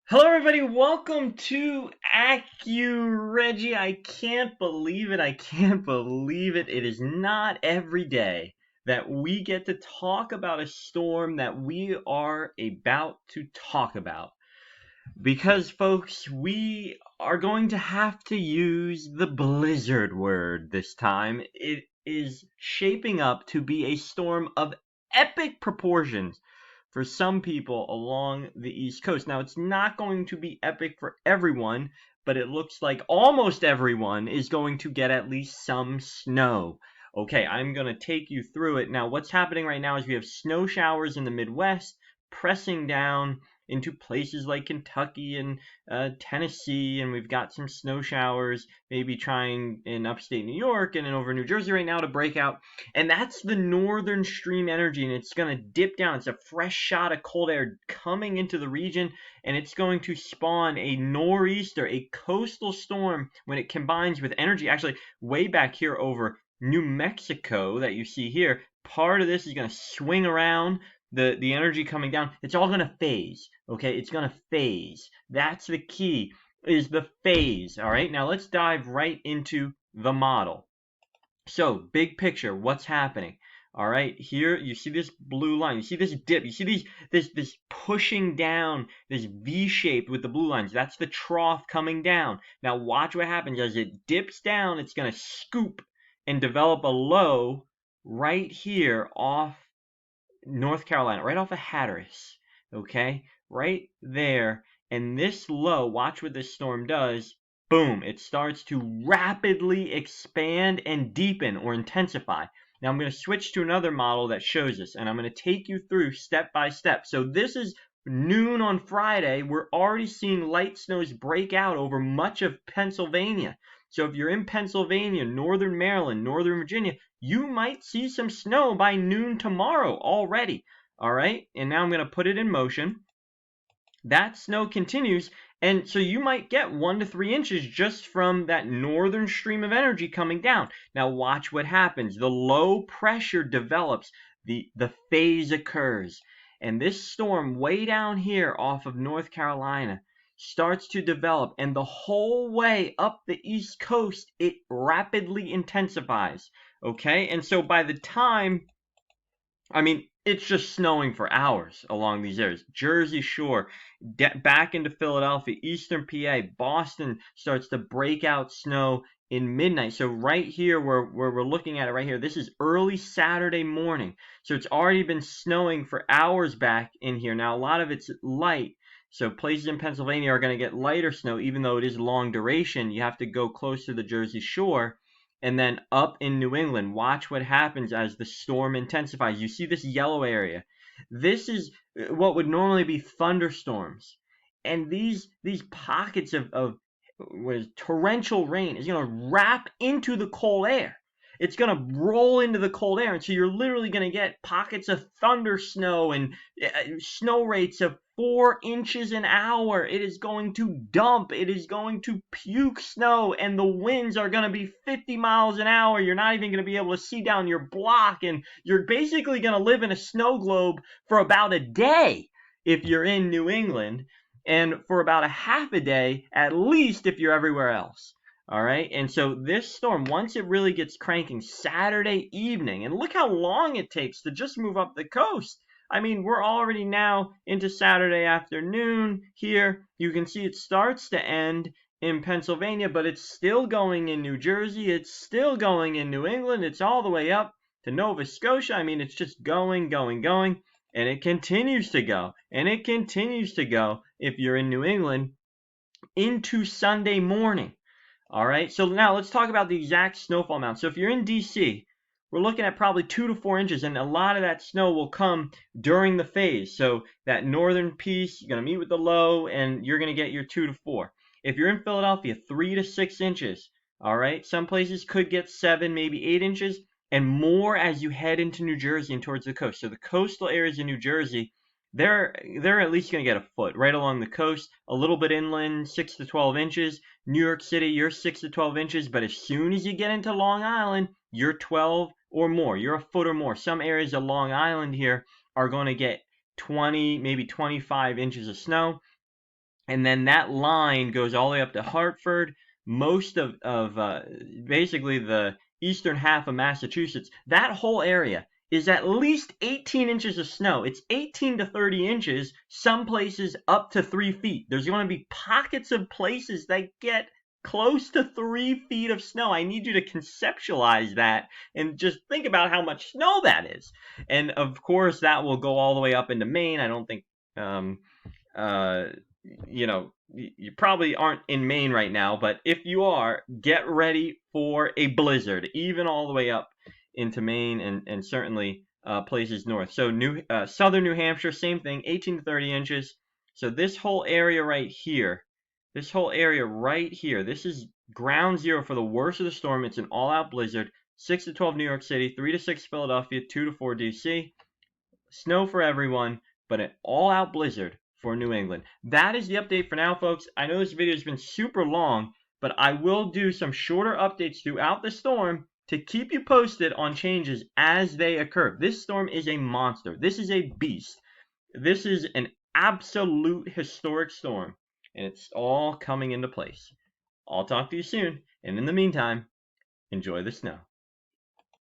Hello, everybody. Welcome to AccuReggie. I can't believe it. I can't believe it. It is not every day that we get to talk about a storm that we are about to talk about. Because, folks, we are going to have to use the blizzard word this time. It is shaping up to be a storm of epic proportions for some people along the East Coast. Now, it's not going to be epic for everyone, but it looks like almost everyone is going to get at least some snow. Okay, I'm going to take you through it. Now, what's happening right now is we have snow showers in the Midwest pressing down into places like Kentucky and Tennessee, and we've got some snow showers maybe trying in upstate New York and in over New Jersey right now to break out. And that's the northern stream energy, and it's going to dip down. It's a fresh shot of cold air coming into the region, and it's going to spawn a nor'easter, a coastal storm, when it combines with energy actually way back here over New Mexico that you see here. Part of this is going to swing around the energy coming down. It's all going to phase. Okay, it's going to phase. That's the key, is the phase. All right, now let's dive right into the model. So, big picture, what's happening? All right, here you see this blue line. You see this dip. You see this pushing down, this V shape with the blue lines. That's the trough coming down. Now watch what happens as it dips down. It's going to scoop and develop a low right here off North Carolina, right off of Hatteras. Okay, right there. And this low, watch what this storm does. Boom, it starts to rapidly expand and deepen or intensify. Now I'm going to switch to another model that shows this, and I'm going to take you through step by step. So this is noon on Friday. We're already seeing light snows break out over much of Pennsylvania. So if you're in Pennsylvania, northern Maryland, northern Virginia, you might see some snow by noon tomorrow already. All right, and now I'm going to put it in motion. That snow continues, and so you might get 1 to 3 inches just from that northern stream of energy coming down. Now watch what happens. The low pressure develops, the phase occurs, and this storm way down here off of North Carolina starts to develop, and the whole way up the East Coast it rapidly intensifies. Okay, and so by the time, I mean, it's just snowing for hours along these areas. Jersey Shore, back into Philadelphia, Eastern PA, Boston starts to break out snow in midnight. So right here, where we're looking at it right here, this is early Saturday morning. So it's already been snowing for hours back in here. Now, a lot of it's light. So places in Pennsylvania are going to get lighter snow, even though it is long duration. You have to go close to the Jersey Shore. And then up in New England, watch what happens as the storm intensifies. You see this yellow area. This is what would normally be thunderstorms. And these pockets of what is torrential rain is going to wrap into the cold air. It's going to roll into the cold air. And so you're literally going to get pockets of thunder snow and snow rates of 4 inches an hour. It is going to dump. It is going to puke snow, and the winds are going to be 50 miles an hour. You're not even going to be able to see down your block, and you're basically going to live in a snow globe for about a day if you're in New England, and for about a half a day at least if you're everywhere else. All right, and so this storm, once it really gets cranking Saturday evening, and look how long it takes to just move up the coast. I mean, we're already now into Saturday afternoon here. You can see it starts to end in Pennsylvania, but it's still going in New Jersey. It's still going in New England. It's all the way up to Nova Scotia. I mean, it's just going, going, going, and it continues to go, and it continues to go if you're in New England into Sunday morning. All right, so now let's talk about the exact snowfall amount. So if you're in DC, we're looking at probably 2 to 4 inches, and a lot of that snow will come during the phase. So that northern piece, you're going to meet with the low, and you're going to get your 2 to 4. If you're in Philadelphia, 3 to 6 inches. All right, some places could get 7, maybe 8 inches, and more as you head into New Jersey and towards the coast. So the coastal areas in New Jersey, they're at least going to get a foot right along the coast, a little bit inland, 6 to 12 inches. New York City, you're 6 to 12 inches, but as soon as you get into Long Island, you're 12 or more. You're a foot or more. Some areas of Long Island here are going to get 20, maybe 25 inches of snow. and then that line goes all the way up to Hartford, most of basically the eastern half of Massachusetts. That whole area is at least 18 inches of snow. It's 18 to 30 inches, some places up to 3 feet. There's going to be pockets of places that get close to 3 feet of snow. I need you to conceptualize that and just think about how much snow that is. And of course, that will go all the way up into Maine. I don't think uh, you probably aren't in Maine right now, but if you are, get ready for a blizzard, even all the way up into Maine and certainly places north. So southern New Hampshire, same thing, 18 to 30 inches. So this whole area right here, this is ground zero for the worst of the storm. It's an all-out blizzard. 6 to 12 New York City, 3 to 6 Philadelphia, 2 to 4 DC. Snow for everyone, but an all-out blizzard for New England. That is the update for now, folks. I know this video has been super long, but I will do some shorter updates throughout the storm to keep you posted on changes as they occur. This storm is a monster. This is a beast. This is an absolute historic storm, and it's all coming into place. I'll talk to you soon, and in the meantime, enjoy the snow.